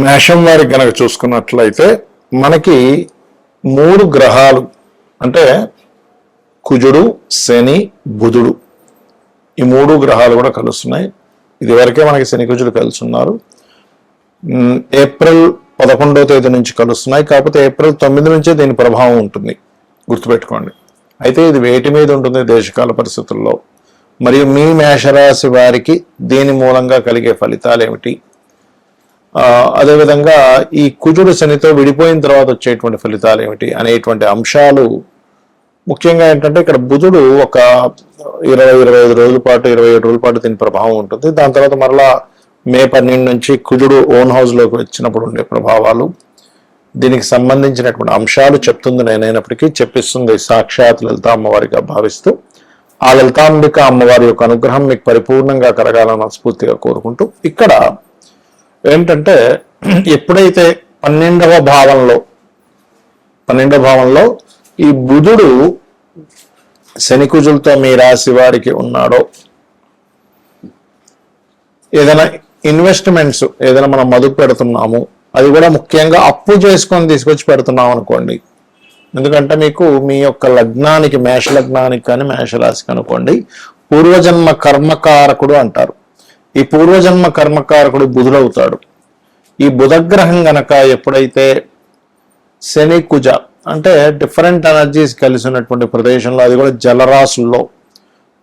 మేషం వారికి కనుక చూసుకున్నట్లయితే మనకి 3 గ్రహాలు అంటే కుజుడు, శని, బుధుడు ఈ 3 గ్రహాలు కూడా కలుస్తున్నాయి. ఇదివరకే మనకి శని కుజుడు కలుస్తున్నారు. ఏప్రిల్ 11వ తేదీ నుంచి కలుస్తున్నాయి. కాకపోతే ఏప్రిల్ 9 నుంచే దీని ప్రభావం ఉంటుంది, గుర్తుపెట్టుకోండి. అయితే ఇది వేటి మీద ఉంటుంది దేశకాల పరిస్థితుల్లో, మరియు మీ మేషరాశి వారికి దీని మూలంగా కలిగే ఫలితాలు ఏమిటి, అదేవిధంగా ఈ కుజుడు శనితో విడిపోయిన తర్వాత వచ్చేటువంటి ఫలితాలు ఏమిటి అనేటువంటి అంశాలు ముఖ్యంగా ఏంటంటే ఇక్కడ బుధుడు ఒక 20-25 రోజుల పాటు 27 రోజుల పాటు దీని ప్రభావం ఉంటుంది. దాని తర్వాత మరలా మే 12 నుంచి కుజుడు ఓన్ హౌస్లోకి వచ్చినప్పుడు ఉండే ప్రభావాలు, దీనికి సంబంధించినటువంటి అంశాలు చెప్తుంది. నేనైనప్పటికీ చెప్పిస్తుంది సాక్షాత్ లలిత అమ్మవారిగా భావిస్తూ ఆ లలితాంబిక అమ్మవారి యొక్క అనుగ్రహం మీకు పరిపూర్ణంగా కలగాలని మనస్ఫూర్తిగా కోరుకుంటూ, ఇక్కడ ఏంటంటే ఎప్పుడైతే 12వ భావంలో ఈ బుధుడు శని కుజులతో మీ రాశి వారికి ఉన్నాడో, ఏదైనా ఇన్వెస్ట్మెంట్స్ ఏదైనా మనం మదుపు పెడుతున్నాము, అది కూడా ముఖ్యంగా అప్పు చేసుకొని తీసుకొచ్చి పెడుతున్నాం అనుకోండి. ఎందుకంటే మీకు మీ యొక్క లగ్నానికి, మేష లగ్నానికి కానీ మేషరాశికి అనుకోండి, పూర్వజన్మ కర్మకారకుడు అంటారు. ఈ పూర్వజన్మ కర్మకారకుడు బుధుడవుతాడు. ఈ బుధగ్రహం గనక ఎప్పుడైతే శని కుజ అంటే డిఫరెంట్ ఎనర్జీస్ కలిసి ఉన్నటువంటి ప్రదేశంలో, అది కూడా జలరాశుల్లో,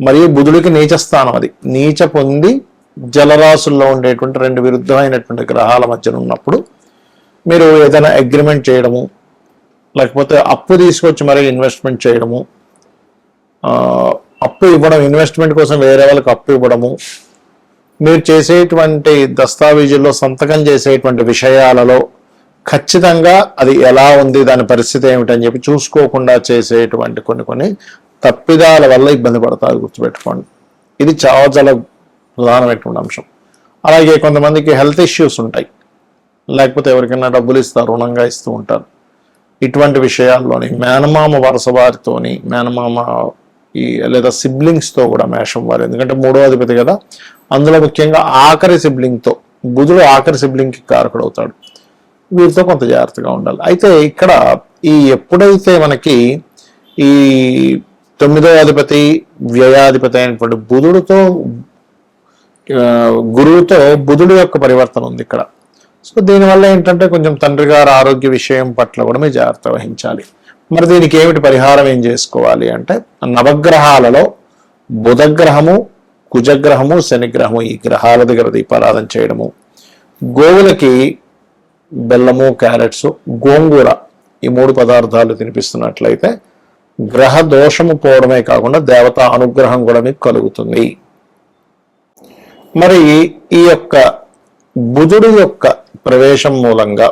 మరియు బుధుడికి నీచ స్థానం, అది నీచ పొంది జలరాశుల్లో ఉండేటువంటి 2 విరుద్ధమైనటువంటి గ్రహాల మధ్యన ఉన్నప్పుడు మీరు ఏదైనా అగ్రిమెంట్ చేయడము, లేకపోతే అప్పు తీసుకొచ్చి మరీ ఇన్వెస్ట్మెంట్ చేయడము, అప్పు ఇవ్వడం, ఇన్వెస్ట్మెంట్ కోసం వేరే వాళ్ళకి అప్పు ఇవ్వడము, మీరు చేసేటువంటి దస్తావేజుల్లో సంతకం చేసేటువంటి విషయాలలో ఖచ్చితంగా అది ఎలా ఉంది, దాని పరిస్థితి ఏమిటని చెప్పి చూసుకోకుండా చేసేటువంటి కొన్ని తప్పిదాల వల్ల ఇబ్బంది పడతారు, గుర్తుపెట్టుకోండి. ఇది చాలా ప్రధానమైనటువంటి అంశం. అలాగే కొంతమందికి హెల్త్ ఇష్యూస్ ఉంటాయి, లేకపోతే ఎవరికైనా డబ్బులు ఇస్తారు, రుణంగా ఇస్తూ ఉంటారు. ఇటువంటి విషయాల్లోని మేనమామ వరుస వారితోని, మేనమామ లేదా సిబ్లింగ్స్తో కూడా మేషం వారు, ఎందుకంటే 3వ అధిపతి కదా, అందులో ముఖ్యంగా ఆఖరి సిబ్లింగ్తో, బుధుడు ఆఖరి సిబ్లింగ్కి కారకుడు అవుతాడు. వీరితో కొంత జాగ్రత్తగా ఉండాలి. అయితే ఇక్కడ ఎప్పుడైతే మనకి ఈ 9వ అధిపతి వ్యయాధిపతి అయినటువంటి బుధుడితో, గురువుతో బుధుడు యొక్క పరివర్తన ఉంది ఇక్కడ. సో దీనివల్ల ఏంటంటే కొంచెం తండ్రి గారి ఆరోగ్య విషయం పట్ల కూడా మీరు జాగ్రత్త వహించాలి. మరి దీనికి ఏమిటి పరిహారం, ఏం చేసుకోవాలి అంటే, నవగ్రహాలలో బుధగ్రహము, కుజగ్రహము, శనిగ్రహము ఈ గ్రహాల దగ్గర దీపారాధన చేయడము, గోవులకి బెల్లము, క్యారెట్స్, గోంగూర ఈ 3 పదార్థాలు తినిపిస్తున్నట్లయితే గ్రహ దోషము పోవడమే కాకుండా దేవతా అనుగ్రహం కూడా మీకు కలుగుతుంది. మరి ఈ యొక్క బుధుడు యొక్క ప్రవేశం మూలంగా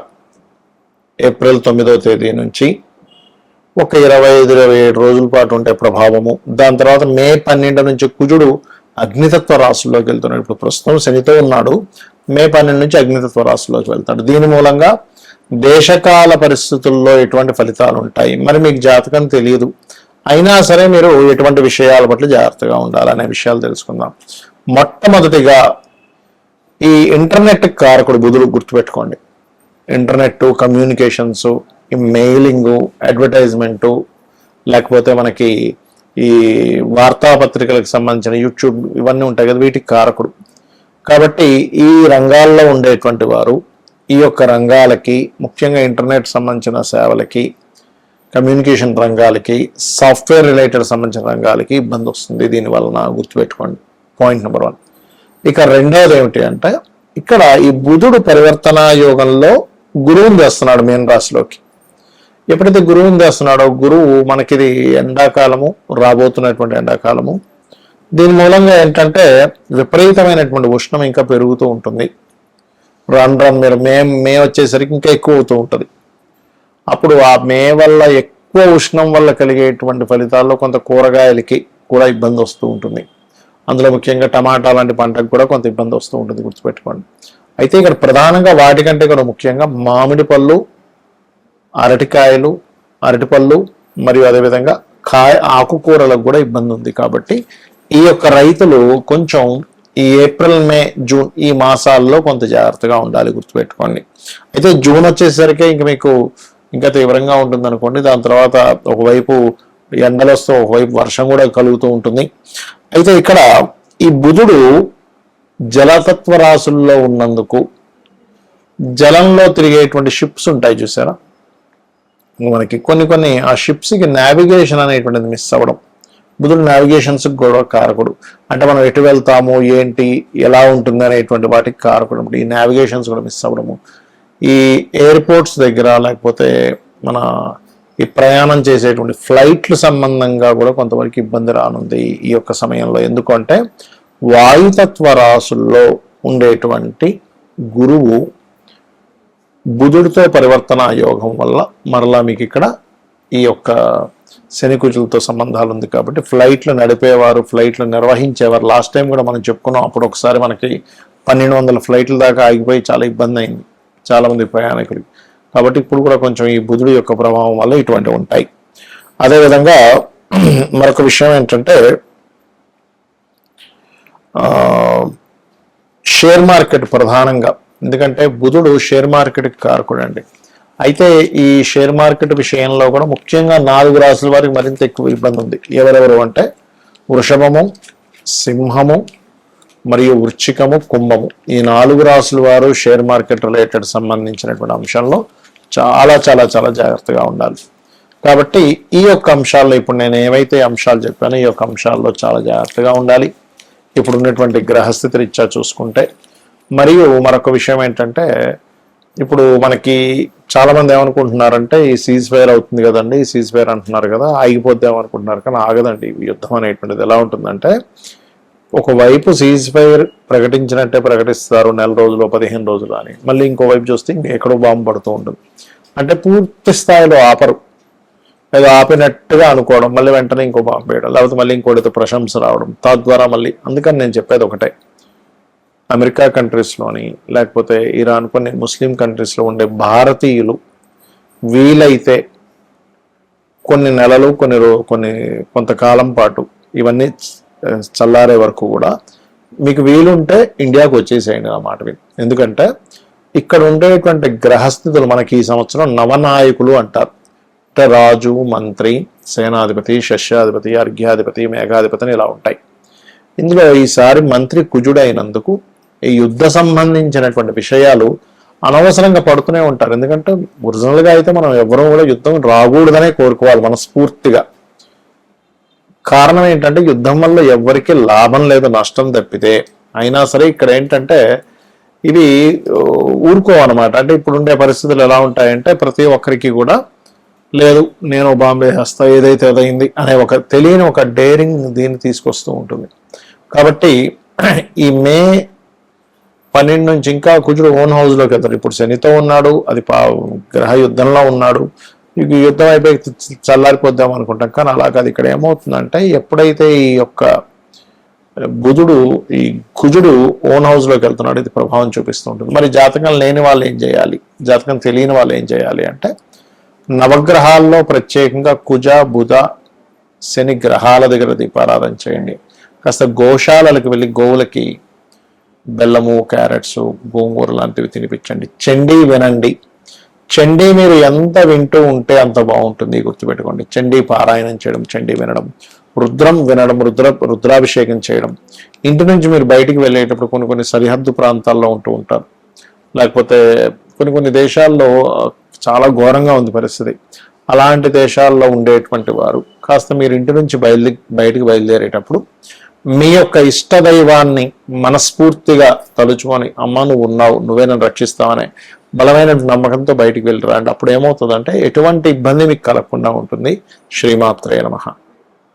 ఏప్రిల్ 9వ తేదీ నుంచి ఒక 25-27 రోజుల పాటు ఉంటే ప్రభావము. దాని తర్వాత మే 12 నుంచి కుజుడు అగ్నితత్వ రాశుల్లోకి వెళ్తున్నాడు. ఇప్పుడు ప్రస్తుతం శనితో ఉన్నాడు, మే 12 నుంచి అగ్నితత్వ రాశుల్లోకి వెళ్తాడు. దీని మూలంగా దేశకాల పరిస్థితుల్లో ఎటువంటి ఫలితాలు ఉంటాయి, మరి మీకు జాతకం తెలియదు, అయినా సరే మీరు ఎటువంటి విషయాల పట్ల జాగ్రత్తగా ఉండాలనే విషయాలు తెలుసుకుందాం. మొట్టమొదటిగా ఈ ఇంటర్నెట్ కారకుడు బుధుడు, గుర్తుపెట్టుకోండి. ఇంటర్నెట్, కమ్యూనికేషన్స్, ఈ మెయిలింగు, అడ్వర్టైజ్మెంటు, లేకపోతే మనకి ఈ వార్తాపత్రికలకు సంబంధించిన యూట్యూబ్ ఇవన్నీ ఉంటాయి కదా, వీటికి కారకుడు. కాబట్టి ఈ రంగాల్లో ఉండేటువంటి వారు ఈ యొక్క రంగాలకి, ముఖ్యంగా ఇంటర్నెట్ సంబంధించిన సేవలకి, కమ్యూనికేషన్ రంగాలకి, సాఫ్ట్వేర్ రిలేటెడ్ సంబంధించిన రంగాలకి ఇబ్బంది వస్తుంది దీనివలన, గుర్తుపెట్టుకోండి. Point number 1. ఇక రెండవది ఏమిటి అంటే, ఇక్కడ ఈ బుధుడు పరివర్తన యోగంలో గురువుని తెస్తున్నాడు మీన రాశిలోకి. ఎప్పుడైతే గురువుని తెస్తున్నాడో, గురువు మనకిది ఎండాకాలము, రాబోతున్నటువంటి ఎండాకాలము, దీని మూలంగా ఏంటంటే విపరీతమైనటువంటి ఉష్ణం ఇంకా పెరుగుతూ ఉంటుంది. మీరు మే వచ్చేసరికి ఇంకా ఎక్కువ అవుతూ ఉంటుంది. అప్పుడు ఆ మే వల్ల ఎక్కువ ఉష్ణం వల్ల కలిగేటువంటి ఫలితాల్లో కొంత కూరగాయలకి కూడా ఇబ్బంది వస్తూ ఉంటుంది. అందులో ముఖ్యంగా టమాటా లాంటి పంటకు కూడా కొంత ఇబ్బంది వస్తూ ఉంటుంది, గుర్తుపెట్టుకోండి. అయితే ఇక్కడ ప్రధానంగా వాటికంటే కూడా ముఖ్యంగా మామిడి పళ్ళు, అరటిపళ్ళు మరియు అదేవిధంగా ఆకుకూరలకు కూడా ఇబ్బంది ఉంది. కాబట్టి ఈ యొక్క రైతులు కొంచెం ఈ ఏప్రిల్, మే, జూన్ ఈ మాసాల్లో కొంత జాగ్రత్తగా ఉండాలి, గుర్తుపెట్టుకోండి. అయితే జూన్ వచ్చేసరికి ఇంక మీకు ఇంకా తీవ్రంగా ఉంటుంది అనుకోండి. దాని తర్వాత ఒకవైపు ఎండలు వస్తూ ఒకవైపు వర్షం కూడా కలుగుతూ ఉంటుంది. అయితే ఇక్కడ ఈ బుధుడు జలతత్వ రాశుల్లో ఉన్నందుకు జలంలో తిరిగేటువంటి షిప్స్ ఉంటాయి చూసారా, మనకి కొన్ని ఆ షిప్స్కి నావిగేషన్ అనేటువంటిది మిస్ అవ్వడం. బుధుడు నావిగేషన్స్ కూడా కారకుడు, అంటే మనం ఎటు వెళ్తాము, ఏంటి, ఎలా ఉంటుంది అనేటువంటి వాటికి కారకుడు. ఈ నావిగేషన్స్ కూడా మిస్ అవ్వడము, ఈ ఎయిర్పోర్ట్స్ దగ్గర లేకపోతే మన ఈ ప్రయాణం చేసేటువంటి ఫ్లైట్లు సంబంధంగా కూడా కొంతవరకు ఇబ్బంది రానుంది ఈ యొక్క సమయంలో. ఎందుకంటే వాయుతత్వ రాశుల్లో ఉండేటువంటి గురువు బుధుడితో పరివర్తన యోగం వల్ల మరలా మీకు ఇక్కడ ఈ యొక్క శనికుజులతో సంబంధాలు ఉంది. కాబట్టి ఫ్లైట్లు నడిపేవారు, ఫ్లైట్లు నిర్వహించేవారు, లాస్ట్ టైం కూడా మనం చెప్పుకున్నాం, అప్పుడు ఒకసారి మనకి 1200 ఫ్లైట్ల దాకా ఆగిపోయి చాలా ఇబ్బంది అయింది చాలా మంది ప్రయాణికులు. కాబట్టి ఇప్పుడు కూడా కొంచెం ఈ బుధుడి యొక్క ప్రభావం వల్ల ఇటువంటివి ఉంటాయి. అదేవిధంగా మరొక విషయం ఏంటంటే షేర్ మార్కెట్ ప్రధానంగా, ఎందుకంటే బుధుడు షేర్ మార్కెట్కి కారకుడు అండి. అయితే ఈ షేర్ మార్కెట్ విషయంలో కూడా ముఖ్యంగా 4 రాసుల వారికి మరింత ఎక్కువ ఇబ్బంది ఉంది. ఎవరెవరు అంటే వృషభము, సింహము మరియు వృశ్చికము, కుంభము. ఈ 4 రాసుల వారు షేర్ మార్కెట్ రిలేటెడ్ సంబంధించినటువంటి అంశంలో చాలా చాలా చాలా జాగ్రత్తగా ఉండాలి. కాబట్టి ఈ యొక్క అంశాల్లో ఇప్పుడు నేను ఏవైతే అంశాలు చెప్పానో ఈ యొక్క అంశాల్లో చాలా జాగ్రత్తగా ఉండాలి ఇప్పుడు ఉన్నటువంటి గ్రహస్థితి రీత్యా చూసుకుంటే. మరియు మరొక విషయం ఏంటంటే ఇప్పుడు మనకి చాలా మంది ఏమనుకుంటున్నారంటే ఈ సీజ్ ఫైర్ అవుతుంది కదండి, ఈ సీజ్ ఫైర్ అంటున్నారు కదా, ఆగిపోద్దాం అనుకుంటున్నారు, కానీ ఆగదండి. యుద్ధం అనేటువంటిది ఎలా ఉంటుందంటే ఒకవైపు సీజ్ ఫైర్ ప్రకటించినట్టే ప్రకటిస్తారు, 1 నెల రోజులు 15 రోజులు అని, మళ్ళీ ఇంకోవైపు చూస్తే ఎక్కడో బాంబు పడుతూ ఉంటుంది. అంటే పూర్తి స్థాయిలో ఆపరు, లేదా ఆపినట్టుగా అనుకోవడం, మళ్ళీ వెంటనే ఇంకో బాంబు వేయడం, లేకపోతే మళ్ళీ ఇంకోటితో ప్రశంస రావడం, తద్వారా మళ్ళీ. అందుకని నేను చెప్పేది ఒకటే, అమెరికా కంట్రీస్లోని లేకపోతే ఇరాన్ కొన్ని ముస్లిం కంట్రీస్లో ఉండే భారతీయులు వీలైతే కొన్ని నెలలు కొంతకాలం పాటు ఇవన్నీ చల్లారే వరకు కూడా మీకు వీలుంటే ఇండియాకు వచ్చేసేయండి ఆ మాట విని. ఎందుకంటే ఇక్కడ ఉండేటువంటి గ్రహస్థితులు మనకి ఈ సంవత్సరం నవనాయకులు అంటారు. అంటే రాజు, మంత్రి, సేనాధిపతి, శస్యాధిపతి, అర్ఘ్యాధిపతి, మేఘాధిపతి అని ఇలా ఉంటాయి. ఇందులో ఈసారి మంత్రి కుజుడైనందుకు ఈ యుద్ధ సంబంధించినటువంటి విషయాలు అనవసరంగా పడుతూనే ఉంటారు. ఎందుకంటే ఒరిజినల్గా అయితే మనం ఎవరూ కూడా యుద్ధం రాకూడదనే కోరుకోవాలి మనస్ఫూర్తిగా. కారణం ఏంటంటే యుద్ధం వల్ల ఎవరికి లాభం లేదు, నష్టం తప్పితే. అయినా సరే ఇక్కడ ఏంటంటే ఇవి ఊరుకోవన్నమాట. అంటే ఇప్పుడుండే పరిస్థితులు ఎలా ఉంటాయంటే ప్రతి ఒక్కరికి కూడా లేదు నేను బాంబే వేస్తా ఏదైతే అదైంది అనే ఒక తెలియని ఒక డేరింగ్ దీన్ని తీసుకొస్తూ ఉంటుంది. కాబట్టి ఈ మే 12 నుంచి ఇంకా కుజుడు ఓన్ హౌస్లోకి వెళ్తాడు. ఇప్పుడు శనితో ఉన్నాడు, అది గ్రహ యుద్ధంలో ఉన్నాడు. ఇక యుద్ధం అయిపోయి చల్లారిపోద్దాం అనుకుంటాం, కానీ అలా కాదు. ఇక్కడ ఏమవుతుందంటే ఎప్పుడైతే ఈ యొక్క బుధుడు ఈ కుజుడు ఓన్ హౌస్లోకి వెళ్తున్నాడు, ఇది ప్రభావం చూపిస్తూ ఉంటుంది. మరి జాతకం లేని వాళ్ళు ఏం చేయాలి, జాతకం తెలియని వాళ్ళు ఏం చేయాలి అంటే నవగ్రహాల్లో ప్రత్యేకంగా కుజ, బుధ, శని గ్రహాల దగ్గర దీపారాధన చేయండి. కాస్త గోశాలలకు వెళ్ళి గోవులకి బెల్లము, క్యారెట్స్, గోంగూర లాంటివి తినిపించండి. చండీ వినండి. చండీ మీరు ఎంత వింటూ ఉంటే అంత బాగుంటుంది, గుర్తుపెట్టుకోండి. చండీ పారాయణం చేయడం, చండీ వినడం, రుద్రం వినడం, రుద్రాభిషేకం చేయడం. ఇంటి నుంచి మీరు బయటికి వెళ్ళేటప్పుడు కొన్ని సరిహద్దు ప్రాంతాల్లో ఉంటూ ఉంటారు, లేకపోతే కొన్ని దేశాల్లో చాలా ఘోరంగా ఉంది పరిస్థితి. అలాంటి దేశాల్లో ఉండేటువంటి వారు కాస్త మీరు ఇంటి నుంచి బయటికి బయలుదేరేటప్పుడు మీ యొక్క ఇష్ట దైవాన్ని మనస్ఫూర్తిగా తలుచుకొని అమ్మ నువ్వు ఉన్నావు, నువ్వే నన్ను రక్షిస్తావనే బలమైన నమ్మకంతో బయటికి వెళ్ళిరా. అంటే అప్పుడు ఏమవుతుందంటే ఎటువంటి ఇబ్బంది మీకు కలగకుండా ఉంటుంది. శ్రీమాత్రే నమః.